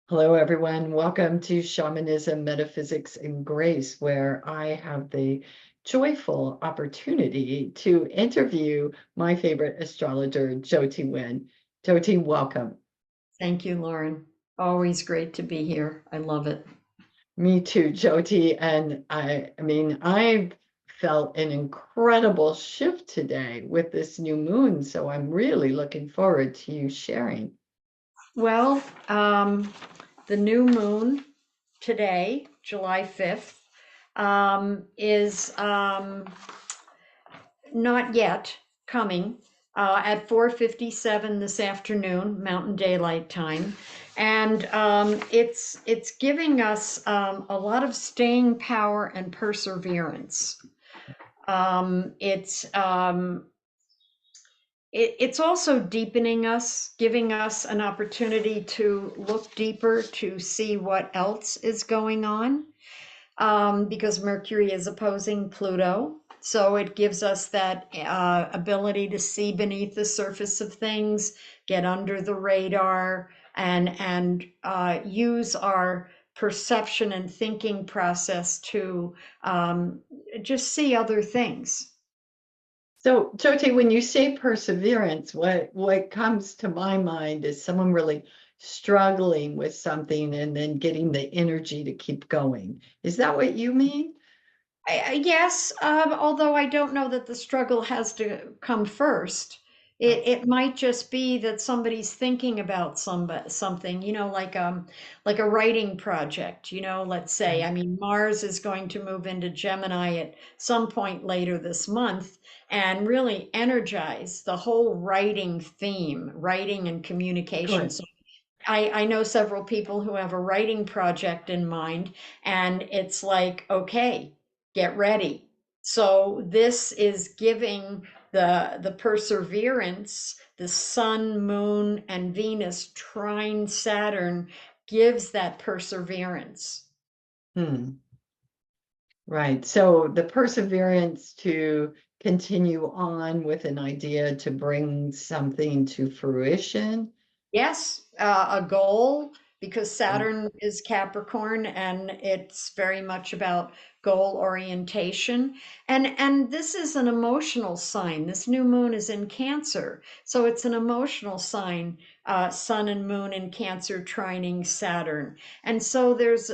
Hello, everyone. Welcome to Shamanism, Metaphysics, and Grace, where I have the joyful opportunity to interview my favorite astrologer, Jyoti Wind. Jyoti, welcome. Thank you, Lauren. Always great to be here. I love it. Me too, Jyoti. And I felt an incredible shift today with this new moon. So I'm really looking forward to you sharing. Well, the new moon today, July 5th, is not yet coming at 4:57 this afternoon, Mountain Daylight Time. And it's giving us a lot of staying power and perseverance. It's also deepening us, giving us an opportunity to look deeper to see what else is going on, because Mercury is opposing Pluto. So it gives us that ability to see beneath the surface of things, get under the radar, and use our perception and thinking process to just see other things. So, Jyoti, when you say perseverance, what comes to my mind is someone really struggling with something and then getting the energy to keep going. Is that what you mean? Yes, although I don't know that the struggle has to come first. Oh, It might just be that somebody's thinking about something, like a writing project, let's say. okay. I mean, Mars is going to move into Gemini at some point later this month and really energize the whole writing theme, writing and communication. Good. So I know several people who have a writing project in mind, and it's like, okay, get ready. So this is giving the perseverance, the sun, moon, and Venus trine Saturn gives that perseverance. Hmm. Right. So the perseverance to continue on with an idea to bring something to fruition. Yes, a goal, because Oh, Saturn is Capricorn and it's very much about goal orientation. And this is an emotional sign. This new moon is in Cancer, so it's an emotional sign. Sun and Moon in Cancer trining Saturn, and so there's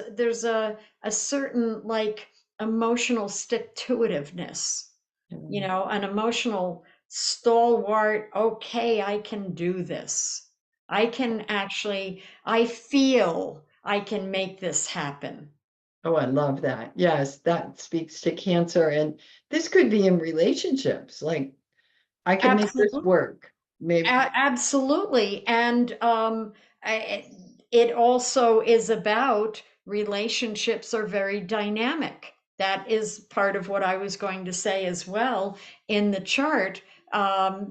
a certain like emotional stick-to-itiveness, yeah. an emotional stalwart. Okay, I can do this. I feel I can make this happen. Oh, I love that. Yes, that speaks to Cancer. And this could be in relationships. Like, I can make this Absolutely. work. Maybe. Absolutely. And it also is about relationships are very dynamic. That is part of what I was going to say as well in the chart,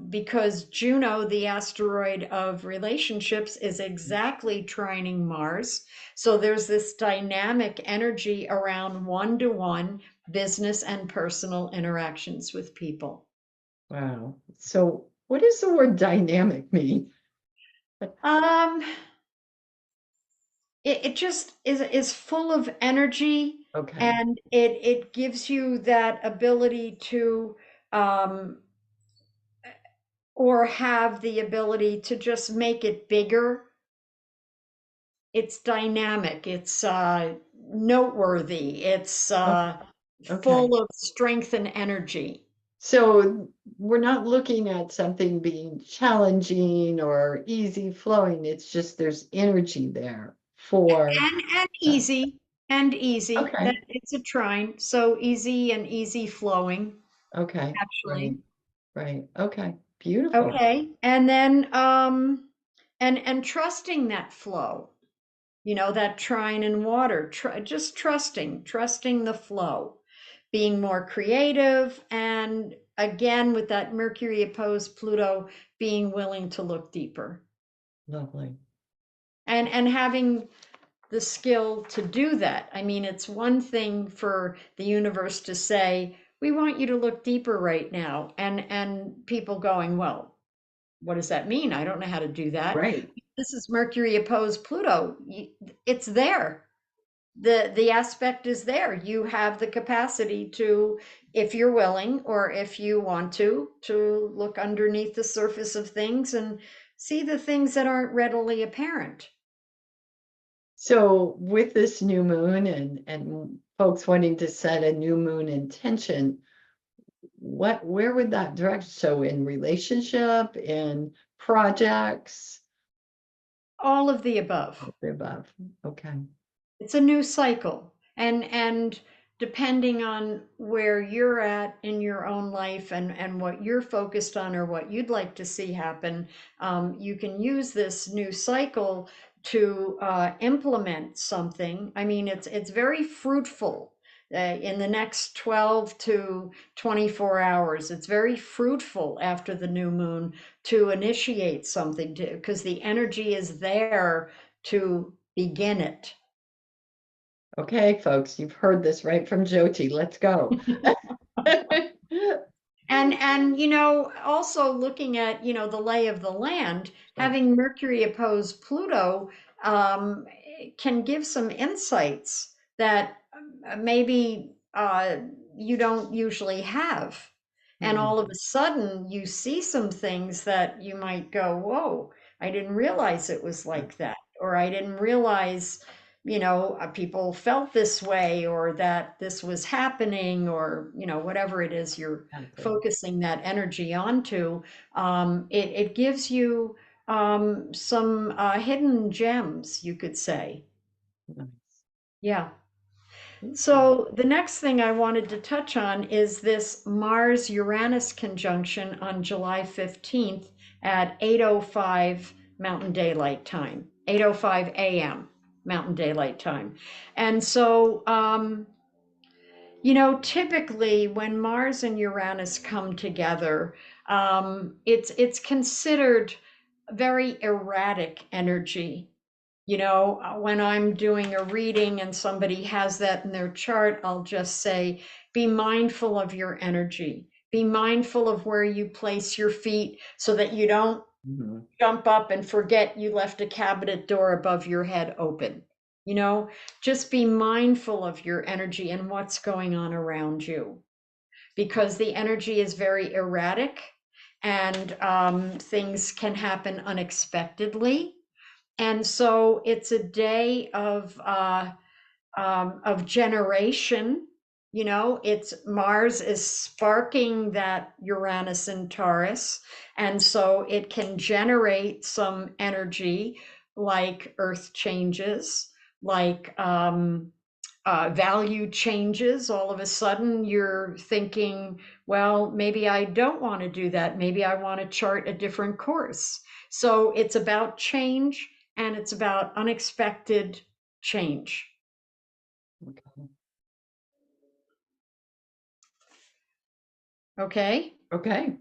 because Juno, the asteroid of relationships, is exactly trining Mars. So there's this dynamic energy around one-to-one business and personal interactions with people. Wow. So what does the word dynamic mean? Um, it just is full of energy, Okay. and it gives you that ability to um or have the ability to just make it bigger. It's dynamic, it's noteworthy, it's Okay. Okay. full of strength and energy. So we're not looking at something being challenging or easy flowing. It's just there's energy there for And that. easy that Okay. it's a trine, so easy and easy flowing, Okay. Right. actually. Right. Okay. Beautiful. Okay. And then and trusting that flow, that trine in water, just trusting the flow, being more creative, and again with that Mercury opposed Pluto, being willing to look deeper Lovely. and having the skill to do that. I mean, it's one thing for the universe to say, we want you to look deeper right now, and people going, well, what does that mean? I don't know how to do that. Right. this is Mercury opposed Pluto. It's there. The aspect is there. You have the capacity to, if you're willing or if you want to look underneath the surface of things and see the things that aren't readily apparent. So with this new moon and folks wanting to set a new moon intention, where would that direct? So in relationship, in projects, All of the above. all the above. Okay. It's a new cycle. And depending on where you're at in your own life and what you're focused on or what you'd like to see happen, you can use this new cycle to implement something. I mean, it's very fruitful. In the next 12 to 24 hours, it's very fruitful after the new moon to initiate something, because the energy is there to begin it. Okay, folks, you've heard this right from Jyoti. Let's go. And also looking at the lay of the land, Sure. having Mercury oppose Pluto um, can give some insights that maybe you don't usually have. And Hmm. all of a sudden you see some things that you might go, whoa, I didn't realize it was like that, or I didn't realize people felt this way, or that this was happening, or whatever it is you're Exactly. focusing that energy onto. It gives you some hidden gems, you could say. Nice. Yeah. Thank you. So the next thing I wanted to touch on is this Mars Uranus conjunction on July 15th at 8:05 Mountain Daylight Time, 8:05 a.m. Mountain Daylight Time. And so typically when Mars and Uranus come together, it's considered very erratic energy. When I'm doing a reading and somebody has that in their chart, I'll just say, be mindful of your energy. Be mindful of where you place your feet so that you don't Mhm. jump up and forget you left a cabinet door above your head open. You know, just be mindful of your energy and what's going on around you, because the energy is very erratic, and things can happen unexpectedly. And so it's a day of generation. It's Mars is sparking that Uranus and Taurus, and so it can generate some energy like earth changes, like value changes. All of a sudden, you're thinking, well, maybe I don't want to do that. Maybe I want to chart a different course. So it's about change, and it's about unexpected change. Okay. Okay. Okay.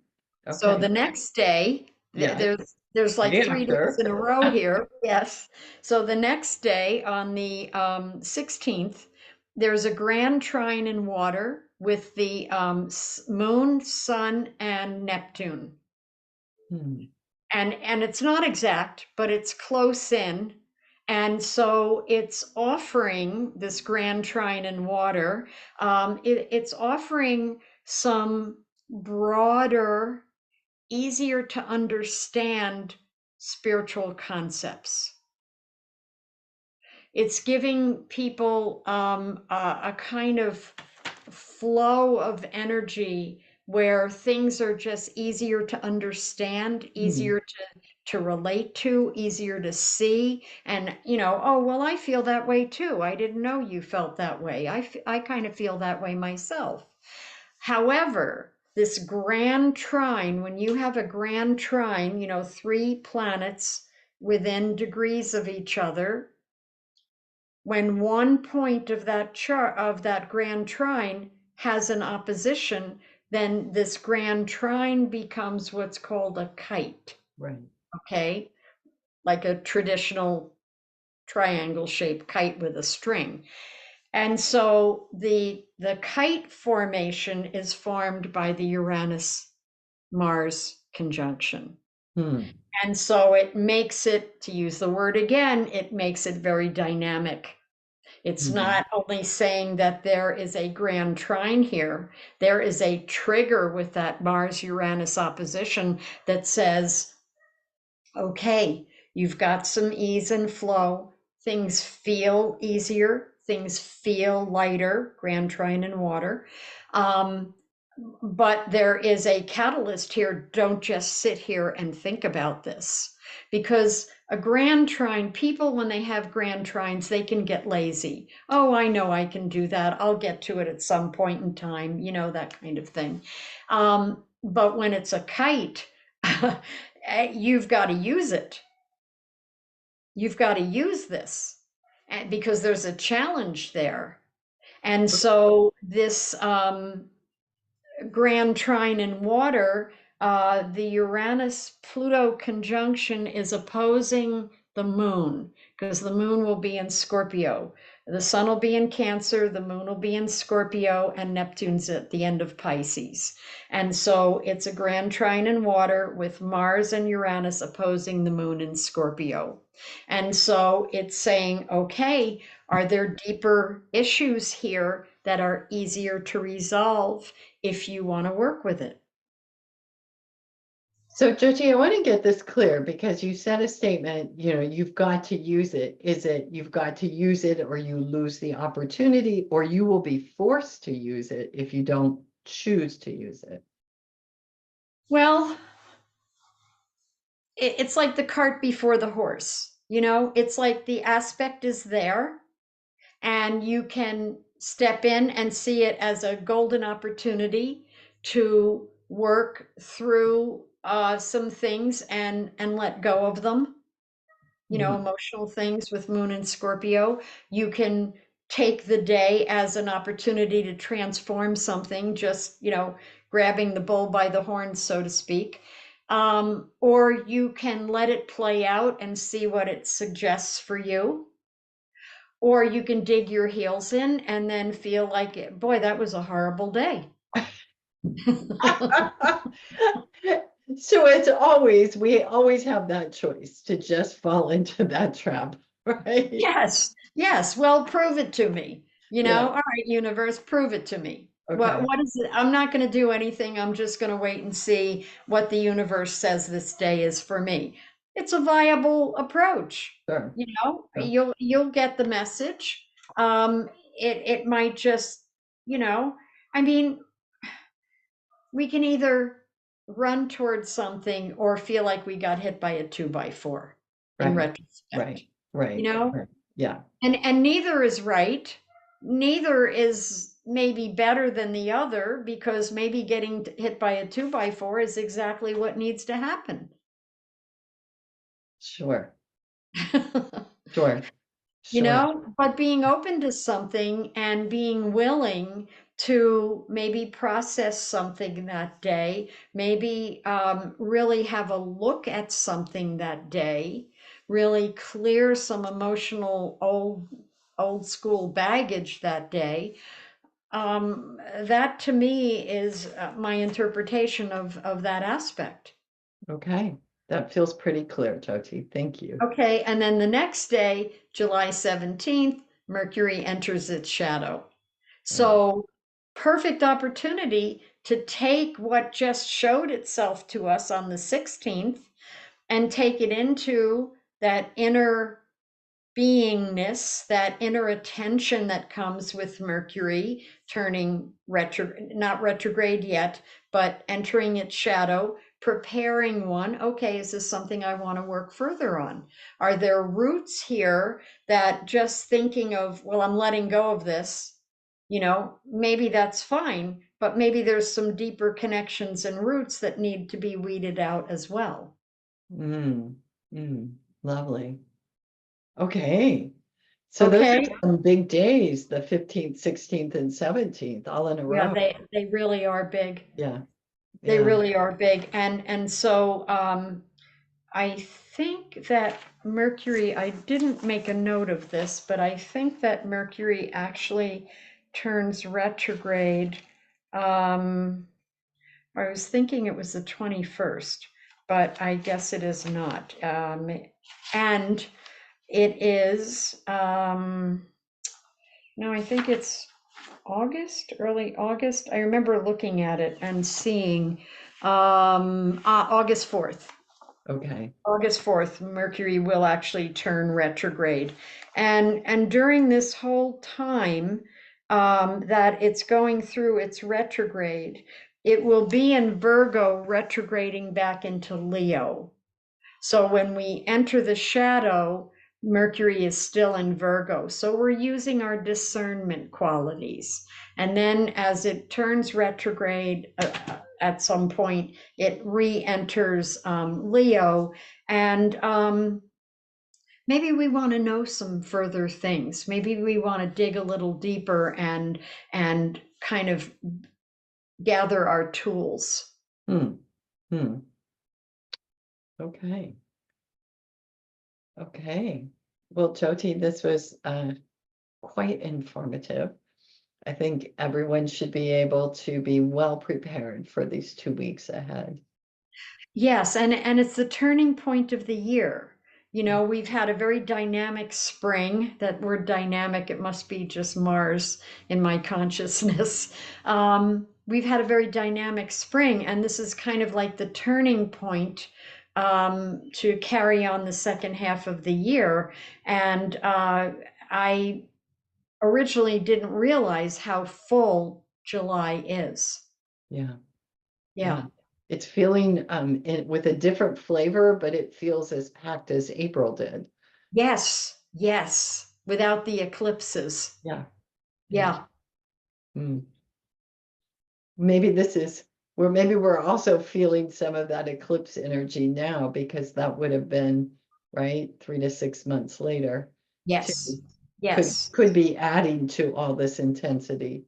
So Okay. the next day, Yes. there's like Day 3 days after. in a row here. Yes. So the next day on the 16th, there's a grand trine in water with the moon, sun, and Neptune. Hmm. And it's not exact, but it's close in. And so it's offering this grand trine in water. It's offering some broader, easier to understand spiritual concepts. It's giving people a kind of flow of energy where things are just easier to understand, Hmm. easier to relate to, easier to see. And, oh, well, I feel that way too. I didn't know you felt that way. I kind of feel that way myself. However, this grand trine, when you have a grand trine, three planets within degrees of each other, when one point of that chart of that grand trine has an opposition, then this grand trine becomes what's called a kite. Right. Okay, like a traditional triangle shaped kite with a string. And so the kite formation is formed by the Uranus Mars conjunction. Hmm. And so it makes it, to use the word again, it makes it very dynamic. It's Hmm. not only saying that there is a grand trine here, there is a trigger with that Mars Uranus opposition that says, okay, you've got some ease and flow. Things feel easier, things feel lighter, grand trine and water. Um, but there is a catalyst here. Don't just sit here and think about this. Because a grand trine, people, when they have grand trines, they can get lazy. Oh, I know I can do that. I'll get to it at some point in time, that kind of thing. But when it's a kite, you've got to use it. You've got to use this because there's a challenge there. And so this grand trine in water, the Uranus Pluto conjunction is opposing the moon because the moon will be in Scorpio. The sun will be in Cancer, the moon will be in Scorpio, and Neptune's at the end of Pisces. And so it's a grand trine in water with Mars and Uranus opposing the moon in Scorpio. And so it's saying, okay, are there deeper issues here that are easier to resolve if you want to work with it? So, Jyoti, I want to get this clear because you said a statement, you've got to use it. Is it you've got to use it or you lose the opportunity, or you will be forced to use it if you don't choose to use it? Well, it's like the cart before the horse. It's like the aspect is there, and you can step in and see it as a golden opportunity to work through some things and let go of them. Mhm. Emotional things with Moon and Scorpio. You can take the day as an opportunity to transform something, just, grabbing the bull by the horns, so to speak. Or you can let it play out and see what it suggests for you. Or you can dig your heels in and then feel like, boy, that was a horrible day. So we always have that choice to just fall into that trap, right? Yes, yes. Well, prove it to me. Yeah. All right, universe, prove it to me. What Okay. what is it? I'm not going to do anything. I'm just going to wait and see what the universe says this day is for me. It's a viable approach. Sure. Sure. You'll get the message. It might just, you know, I mean, we can either run towards something or feel like we got hit by a 2x4 in Right. retrospect. Right. You Right. know, Right. Yeah. and neither is right. Neither is maybe better than the other because maybe getting hit by a 2x4 is exactly what needs to happen. Sure. Sure. Sure. But being open to something and being willing to maybe process something that day, maybe really have a look at something that day, really clear some emotional old school baggage that day. That to me is my interpretation of that aspect. Okay. That feels pretty clear, Jyoti. Thank you. Okay, and then the next day, July 17th, Mercury enters its shadow. Mm. So, perfect opportunity to take what just showed itself to us on the 16th and take it into that inner beingness, that inner attention that comes with Mercury turning not retrograde yet, but entering its shadow, preparing one. Okay, is this something I want to work further on? Are there roots here that just thinking of, well, I'm letting go of this, maybe that's fine, but maybe there's some deeper connections and roots that need to be weeded out as well. Mm. Mm. Lovely. Okay. So those Okay. are some big days, the 15th, 16th, and 17th, all in a Yeah, row. they really are big. Yeah. They Yeah. really are big. And so I think that Mercury, I didn't make a note of this, but I think that Mercury actually turns retrograde. I was thinking it was the 21st, but I guess it is not. And it is, no, I think it's August, early August. I remember looking at it and seeing August 4th. Okay. August 4th, Mercury will actually turn retrograde. And during this whole time that it's going through its retrograde, it will be in Virgo retrograding back into Leo. So when we enter the shadow, Mercury is still in Virgo. So we're using our discernment qualities. And then as it turns retrograde at some point, it re-enters Leo. And maybe we want to know some further things. Maybe we want to dig a little deeper and kind of gather our tools. Hmm. Hmm. Okay. Okay. Well, Jyoti, this was quite informative. I think everyone should be able to be well prepared for these 2 weeks ahead. Yes, and it's the turning point of the year. You know, we've had a very dynamic spring. That word dynamic, it must be just Mars in my consciousness. We've had a very dynamic spring, and this is kind of like the turning point to carry on the second half of the year. And I originally didn't realize how full July is. Yeah. Yeah. Yeah. It's feeling with a different flavor, but it feels as packed as April did. Yes, yes, without the eclipses. Yeah. Yeah. Yeah. Hmm. Maybe this is where maybe we're also feeling some of that eclipse energy now because that would have been right 3 to 6 months later too. Yes. Could Yes. could be adding to all this intensity.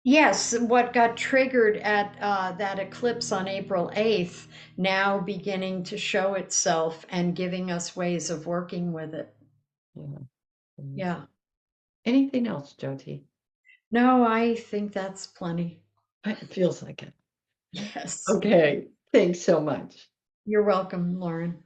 Yes, what got triggered at that eclipse on April 8th now beginning to show itself and giving us ways of working with it. Yeah. Mm. Yeah. Anything else, Jyoti? No, I think that's plenty. It feels like it. Yes. Okay. Thanks so much. You're welcome, Lauren.